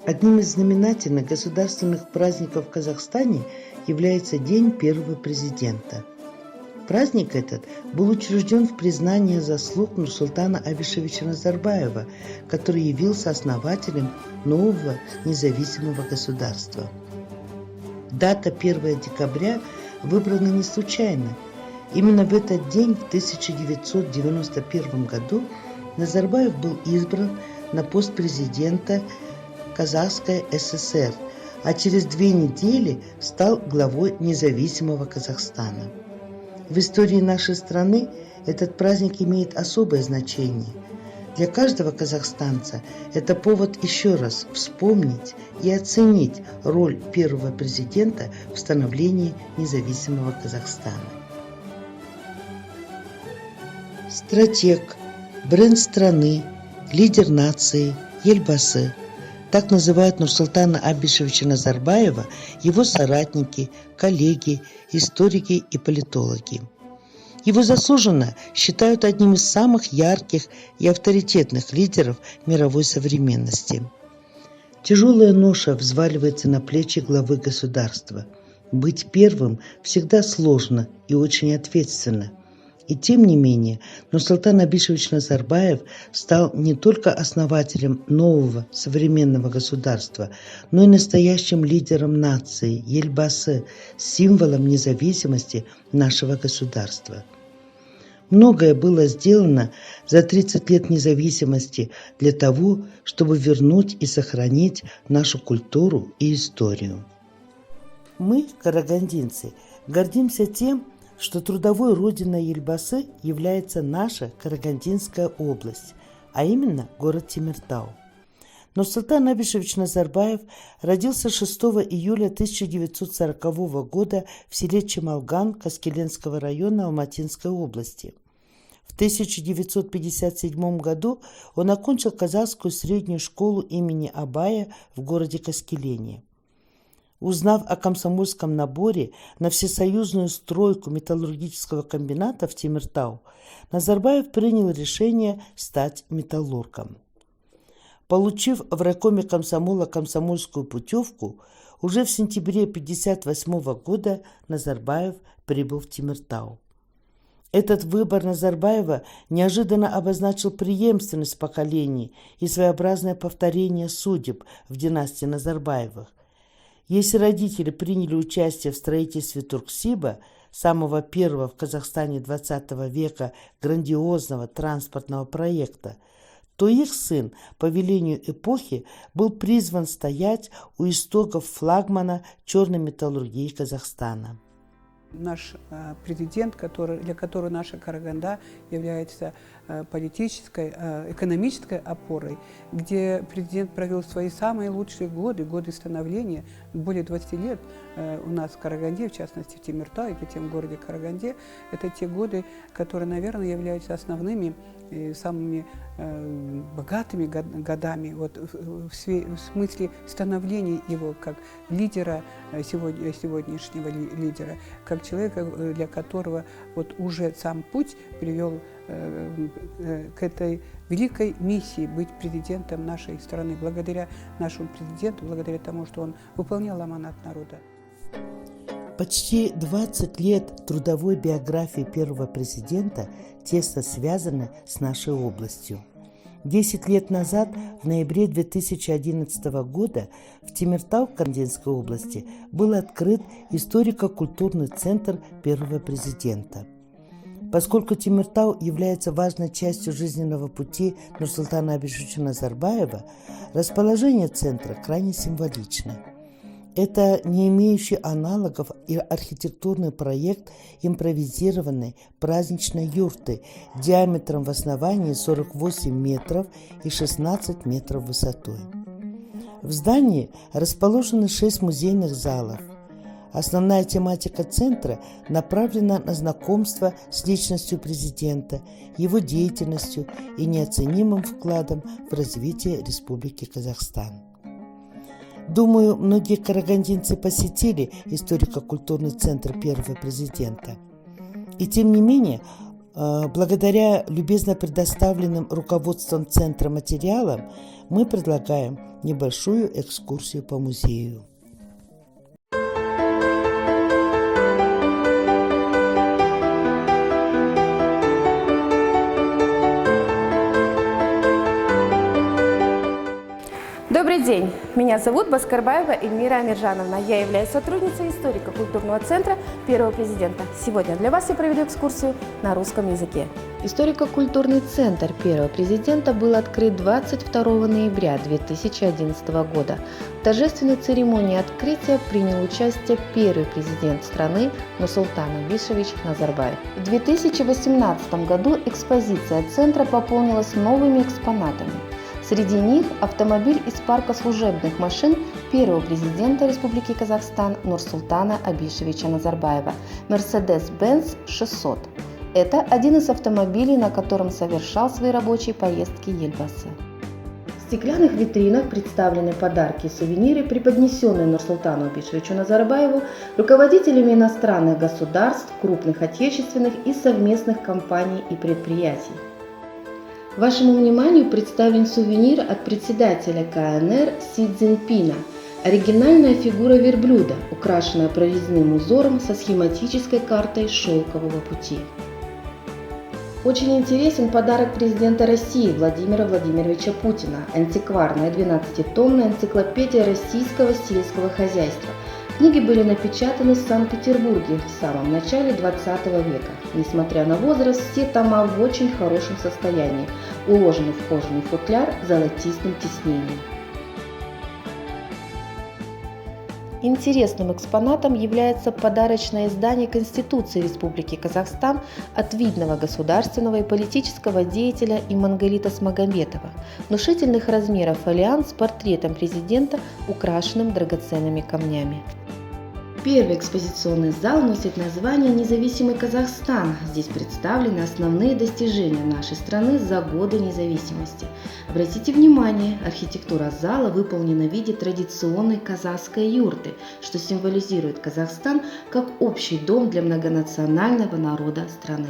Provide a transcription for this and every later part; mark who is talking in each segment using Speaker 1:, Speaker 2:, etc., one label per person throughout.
Speaker 1: Одним из знаменательных государственных праздников в Казахстане является День первого президента. Праздник этот был учрежден в признание заслуг Нурсултана Абишевича Назарбаева, который явился основателем нового независимого государства. Дата 1 декабря выбрана не случайно. Именно в этот день, в 1991 году, Назарбаев был избран на пост президента Казахской ССР, а через 2 недели стал главой независимого Казахстана. В истории нашей страны этот праздник имеет особое значение. Для каждого казахстанца это повод еще раз вспомнить и оценить роль первого президента в становлении независимого Казахстана. Стратег, бренд страны, лидер нации, Елбасы. Так называют Нурсултана Абишевича Назарбаева его соратники, коллеги, историки и политологи. Его заслуженно считают одним из самых ярких и авторитетных лидеров мировой современности. Тяжелая ноша взваливается на плечи главы государства. Быть первым всегда сложно и очень ответственно. И тем не менее, Нурсултан Абишевич Назарбаев стал не только основателем нового современного государства, но и настоящим лидером нации, Елбасы, символом независимости нашего государства. Многое было сделано за 30 лет независимости для того, чтобы вернуть и сохранить нашу культуру и историю. Мы, карагандинцы, гордимся тем, что трудовой родиной Елбасы является наша Карагандинская область, а именно город Темиртау. Нурсултан Абишевич Назарбаев родился 6 июля 1940 года в селе Чемалган Каскеленского района Алматинской области. В 1957 году он окончил казахскую среднюю школу имени Абая в городе Каскелене. Узнав о комсомольском наборе на всесоюзную стройку металлургического комбината в Темиртау, Назарбаев принял решение стать металлургом. Получив в райкоме комсомола комсомольскую путевку, уже в сентябре 1958 года Назарбаев прибыл в Темиртау. Этот выбор Назарбаева неожиданно обозначил преемственность поколений и своеобразное повторение судеб в династии Назарбаевых. Если родители приняли участие в строительстве Турксиба, самого первого в Казахстане XX века грандиозного транспортного проекта, то их сын по велению эпохи был призван стоять у истоков флагмана черной металлургии Казахстана.
Speaker 2: Наш президент, для которого наша Караганда является политической, экономической опорой, где президент провел свои самые лучшие годы становления, более 20 лет у нас в Караганде, в частности в Темиртау и затем в городе Караганде, это те годы, которые, наверное, являются основными и самыми богатыми годами в смысле становления его как лидера, сегодняшнего лидера, как человека, для которого уже сам путь привел к этой великой миссии быть президентом нашей страны, благодаря нашему президенту, благодаря тому, что он выполнял аманат народа.
Speaker 1: Почти 20 лет трудовой биографии первого президента тесно связаны с нашей областью. 10 лет назад, в ноябре 2011 года, в Темиртау Карагандинской области был открыт историко-культурный центр первого президента. Поскольку Темиртау является важной частью жизненного пути Нурсултана Абишевича Назарбаева, расположение центра крайне символично. Это не имеющий аналогов и архитектурный проект импровизированной праздничной юрты диаметром в основании 48 метров и 16 метров высотой. В здании расположены 6 музейных залов. Основная тематика центра направлена на знакомство с личностью президента, его деятельностью и неоценимым вкладом в развитие Республики Казахстан. Думаю, многие карагандинцы посетили историко-культурный центр первого президента. И тем не менее, Благодаря любезно предоставленным руководством центра материалам мы предлагаем небольшую экскурсию по музею.
Speaker 3: Добрый день, меня зовут Баскарбаева Эльмира Амиржановна. Я являюсь сотрудницей историко-культурного центра первого президента. Сегодня для вас я проведу экскурсию на русском языке. Историко-культурный центр первого президента был открыт 22 ноября 2011 года. В торжественной церемонии открытия принял участие первый президент страны Нурсултан Абишевич Назарбаев. В 2018 году экспозиция центра пополнилась новыми экспонатами. Среди них автомобиль из парка служебных машин первого президента Республики Казахстан Нурсултана Абишевича Назарбаева Mercedes-Benz 600. Это один из автомобилей, на котором совершал свои рабочие поездки Ельбасы. В стеклянных витринах представлены подарки и сувениры, преподнесенные Нурсултану Абишевичу Назарбаеву руководителями иностранных государств, крупных отечественных и совместных компаний и предприятий. Вашему вниманию представлен сувенир от председателя КНР Си Цзиньпина. Оригинальная фигура верблюда, украшенная прорезным узором со схематической картой шелкового пути. Очень интересен подарок президента России Владимира Владимировича Путина – антикварная 12-томная энциклопедия российского сельского хозяйства. Книги были напечатаны в Санкт-Петербурге в самом начале 20 века. Несмотря на возраст, все тома в очень хорошем состоянии, уложены в кожаный футляр с золотистым тиснением. Интересным экспонатом является подарочное издание Конституции Республики Казахстан от видного государственного и политического деятеля Имангалита Смагомбетова. Внушительных размеров фолиант с портретом президента, украшенным драгоценными камнями. Первый экспозиционный зал носит название «Независимый Казахстан». Здесь представлены основные достижения нашей страны за годы независимости. Обратите внимание, архитектура зала выполнена в виде традиционной казахской юрты, что символизирует Казахстан как общий дом для многонационального народа страны.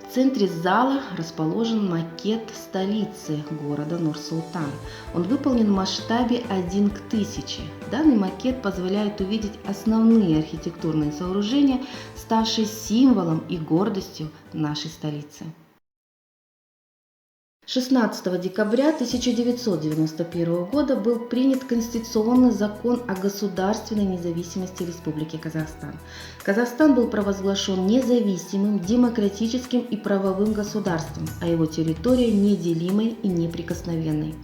Speaker 3: В центре зала расположен макет столицы города Нур-Султан. Он выполнен в масштабе 1 к 1000. Данный макет позволяет увидеть основные архитектурные сооружения, ставшие символом и гордостью нашей столицы. 16 декабря 1991 года был принят Конституционный закон о государственной независимости Республики Казахстан. Казахстан был провозглашен независимым, демократическим и правовым государством, а его территория неделимой и неприкосновенной.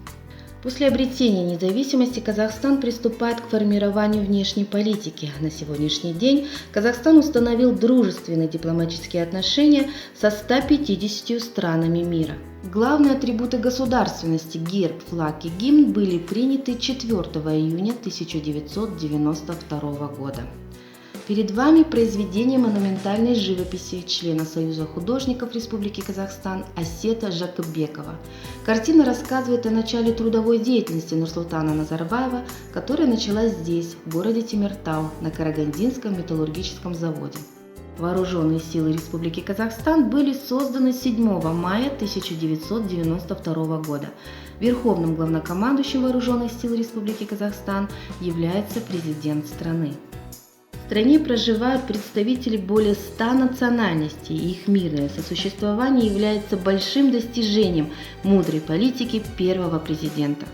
Speaker 3: После обретения независимости Казахстан приступает к формированию внешней политики. На сегодняшний день Казахстан установил дружественные дипломатические отношения со 150 странами мира. Главные атрибуты государственности – герб, флаг и гимн – были приняты 4 июня 1992 года. Перед вами произведение монументальной живописи члена Союза художников Республики Казахстан Асета Жакыбекова. Картина рассказывает о начале трудовой деятельности Нурсултана Назарбаева, которая началась здесь, в городе Темиртау, на Карагандинском металлургическом заводе. Вооруженные силы Республики Казахстан были созданы 7 мая 1992 года. Верховным главнокомандующим Вооруженных сил Республики Казахстан является президент страны. В стране проживают представители более 100 национальностей, и их мирное сосуществование является большим достижением мудрой политики первого президента.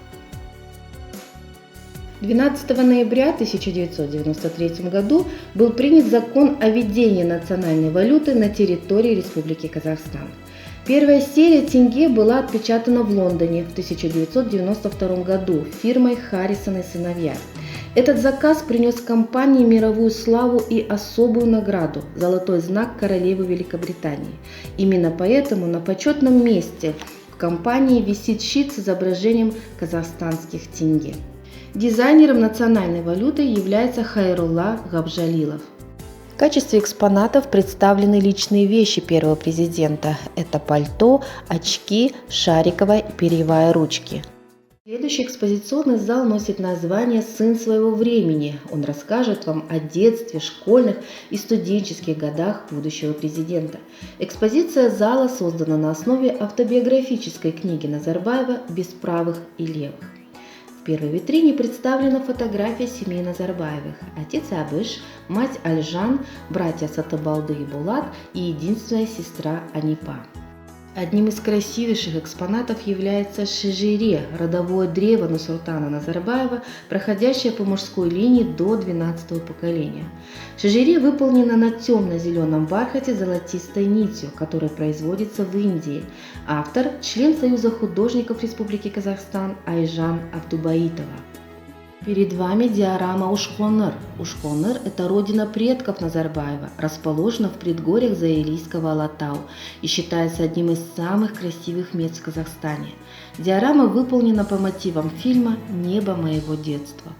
Speaker 3: 12 ноября 1993 году был принят закон о введении национальной валюты на территории Республики Казахстан. Первая серия тенге была отпечатана в Лондоне в 1992 году фирмой Харрисон и сыновья. Этот заказ принес компании мировую славу и особую награду – золотой знак королевы Великобритании. Именно поэтому на почетном месте в компании висит щит с изображением казахстанских тенге. Дизайнером национальной валюты является Хайрулла Габжалилов. В качестве экспонатов представлены личные вещи первого президента. Это пальто, очки, шариковая и перьевая ручки. Следующий экспозиционный зал носит название «Сын своего времени». Он расскажет вам о детстве, школьных и студенческих годах будущего президента. Экспозиция зала создана на основе автобиографической книги Назарбаева «Без правых и левых». В первой витрине представлена фотография семьи Назарбаевых: отец Абыш, мать Альжан, братья Сатыбалды и Булат и единственная сестра Анипа. Одним из красивейших экспонатов является шежире, родовое древо Нурсултана Назарбаева, проходящее по мужской линии до 12-го поколения. Шежире выполнено на темно-зеленом бархате с золотистой нитью, которая производится в Индии. Автор – член Союза художников Республики Казахстан Айжан Абдубаитова. Перед вами диорама Ушконыр. Ушконыр – это родина предков Назарбаева, расположена в предгорьях Заилийского Алатау и считается одним из самых красивых мест в Казахстане. Диорама выполнена по мотивам фильма «Небо моего детства».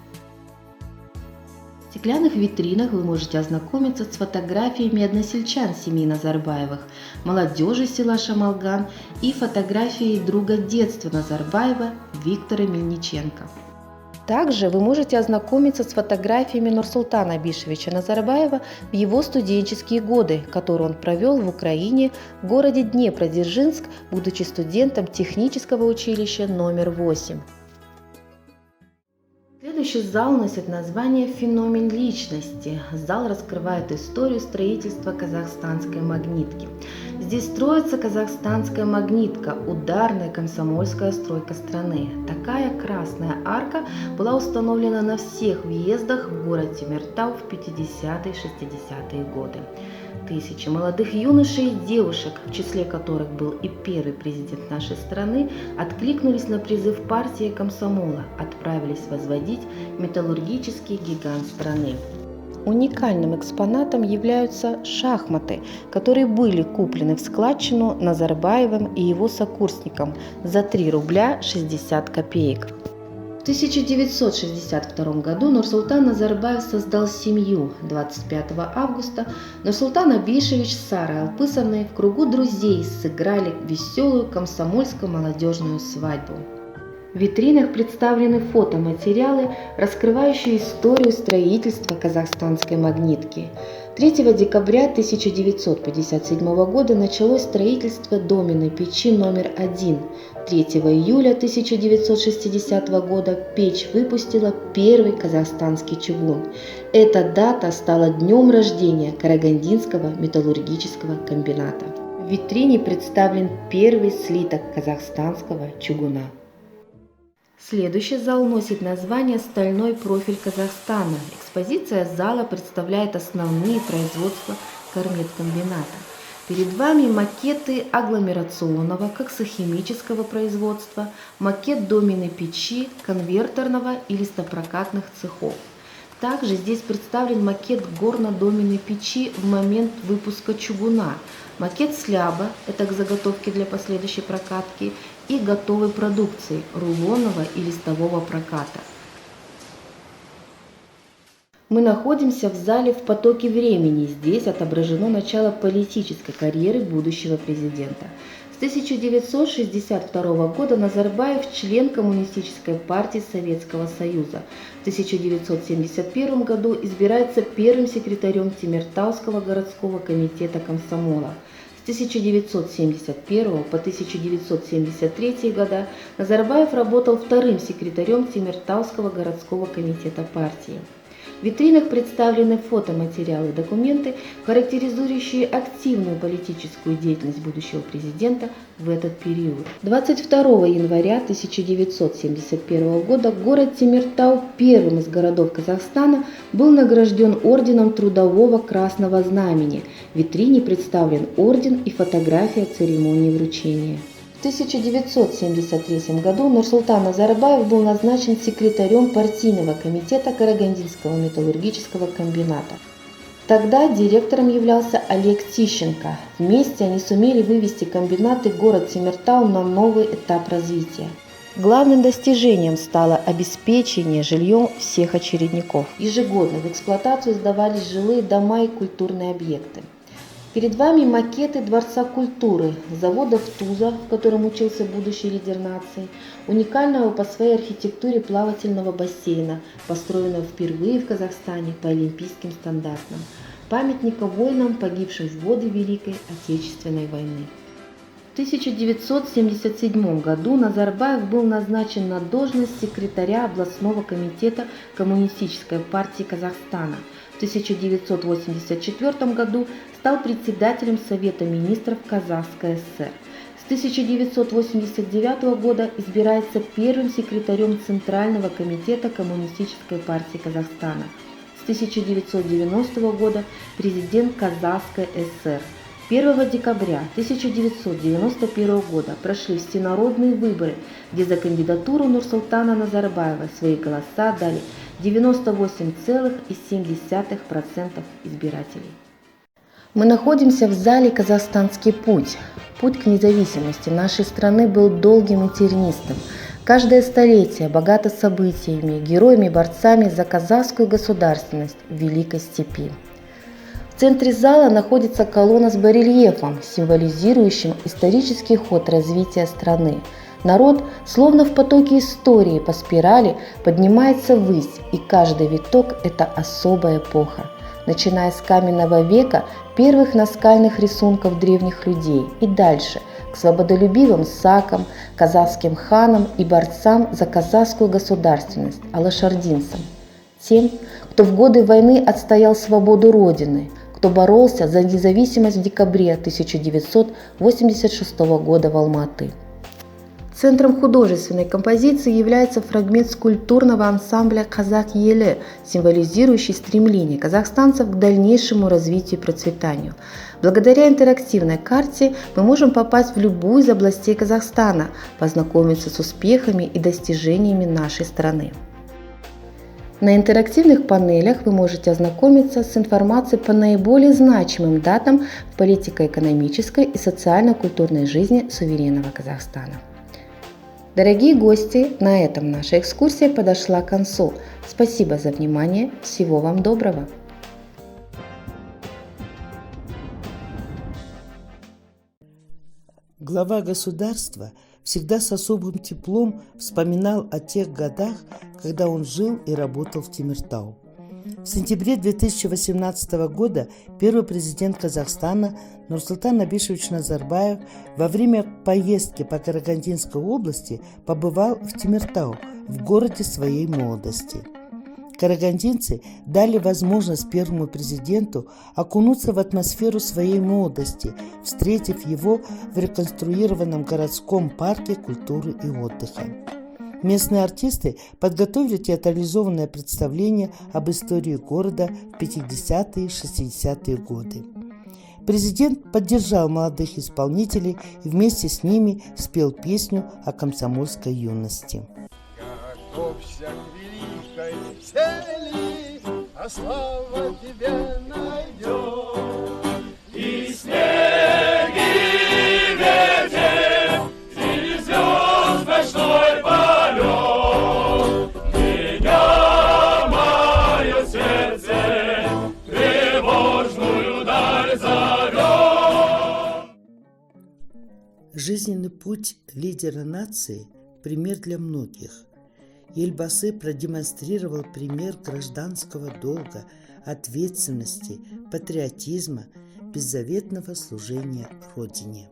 Speaker 3: В стеклянных витринах вы можете ознакомиться с фотографиями односельчан семьи Назарбаевых, молодежи села Шамалган и фотографией друга детства Назарбаева Виктора Мельниченко. Также вы можете ознакомиться с фотографиями Нурсултана Абишевича Назарбаева в его студенческие годы, которые он провел в Украине, в городе Днепродзержинск, будучи студентом технического училища номер 8. Следующий зал носит название «Феномен личности». Зал раскрывает историю строительства казахстанской магнитки. Здесь строится казахстанская магнитка, ударная комсомольская стройка страны. Такая красная арка была установлена на всех въездах в город Темиртау в 50-е и 60-е годы. Тысячи молодых юношей и девушек, в числе которых был и первый президент нашей страны, откликнулись на призыв партии комсомола, отправились возводить металлургический гигант страны. Уникальным экспонатом являются шахматы, которые были куплены в складчину Назарбаевым и его сокурсникам за 3 рубля 60 копеек. В 1962 году Нурсултан Назарбаев создал семью. 25 августа Нурсултан Абишевич с Сарой Алпысовной в кругу друзей сыграли веселую комсомольскую молодежную свадьбу. В витринах представлены фотоматериалы, раскрывающие историю строительства казахстанской магнитки. 3 декабря 1957 года началось строительство доменной печи номер 1. 3 июля 1960 года печь выпустила первый казахстанский чугун. Эта дата стала днем рождения Карагандинского металлургического комбината. В витрине представлен первый слиток казахстанского чугуна. Следующий зал носит название «Стальной профиль Казахстана». Экспозиция зала представляет основные производства Карметкомбината. Перед вами макеты агломерационного, коксохимического производства, макет доменной печи, конверторного и листопрокатных цехов. Также здесь представлен макет горно-доменной печи в момент выпуска чугуна, макет сляба, это к заготовке для последующей прокатки, и готовой продукции рулонного и листового проката. Мы находимся в зале в потоке времени. Здесь отображено начало политической карьеры будущего президента. С 1962 года Назарбаев член Коммунистической партии Советского Союза. В 1971 году избирается первым секретарем Темиртауского городского комитета комсомола. С 1971 по 1973 года Назарбаев работал вторым секретарем Темиртауского городского комитета партии. В витринах представлены фотоматериалы и документы, характеризующие активную политическую деятельность будущего президента в этот период. 22 января 1971 года город Темиртау, первым из городов Казахстана, был награжден орденом Трудового Красного Знамени. В витрине представлен орден и фотография церемонии вручения. В 1973 году Нурсултан Назарбаев был назначен секретарем партийного комитета Карагандинского металлургического комбината. Тогда директором являлся Олег Тищенко. Вместе они сумели вывести комбинат и город Темиртау на новый этап развития. Главным достижением стало обеспечение жильем всех очередников. Ежегодно в эксплуатацию сдавались жилые дома и культурные объекты. В Перед вами макеты Дворца культуры, завода в Туза, в котором учился будущий лидер нации, уникального по своей архитектуре плавательного бассейна, построенного впервые в Казахстане по олимпийским стандартам, памятника воинам, погибшим в годы Великой Отечественной войны. В 1977 году Назарбаев был назначен на должность секретаря областного комитета Коммунистической партии Казахстана. В 1984 году стал председателем Совета министров Казахской ССР. С 1989 года избирается первым секретарем Центрального комитета Коммунистической партии Казахстана. С 1990 года президент Казахской ССР. 1 декабря 1991 года прошли всенародные выборы, где за кандидатуру Нурсултана Назарбаева свои голоса дали 98,7% избирателей. Мы находимся в зале «Казахстанский путь». Путь к независимости нашей страны был долгим и тернистым. Каждое столетие богато событиями, героями-борцами за казахскую государственность в Великой Степи. В центре зала находится колонна с барельефом, символизирующим исторический ход развития страны. Народ, словно в потоке истории по спирали, поднимается ввысь, и каждый виток – это особая эпоха. Начиная с каменного века, первых наскальных рисунков древних людей и дальше к свободолюбивым сакам, казахским ханам и борцам за казахскую государственность, алашардинцам. Тем, кто в годы войны отстоял свободу Родины, кто боролся за независимость в декабре 1986 года в Алматы. Центром художественной композиции является фрагмент скульптурного ансамбля «Казах Елі», символизирующий стремление казахстанцев к дальнейшему развитию и процветанию. Благодаря интерактивной карте мы можем попасть в любую из областей Казахстана, познакомиться с успехами и достижениями нашей страны. На интерактивных панелях вы можете ознакомиться с информацией по наиболее значимым датам в политико-экономической и социально-культурной жизни суверенного Казахстана. Дорогие гости, на этом наша экскурсия подошла к концу. Спасибо за внимание. Всего вам доброго.
Speaker 1: Глава государства всегда с особым теплом вспоминал о тех годах, когда он жил и работал в Темиртау. В сентябре 2018 года первый президент Казахстана Нурсултан Абишевич Назарбаев во время поездки по Карагандинской области побывал в Темиртау, в городе своей молодости. Карагандинцы дали возможность первому президенту окунуться в атмосферу своей молодости, встретив его в реконструированном городском парке культуры и отдыха. Местные артисты подготовили театрализованное представление об истории города в 50-е и 60-е годы. Президент поддержал молодых исполнителей и вместе с ними спел песню о комсомольской юности.
Speaker 4: Готовься к великой цели, а слава тебя найдет. И снег, и ветер, и звезд ночной полет. Меня мое сердце тревожную даль зовет.
Speaker 1: Жизненный путь лидера нации – пример для многих. Ельбасы продемонстрировал пример гражданского долга, ответственности, патриотизма, беззаветного служения Родине.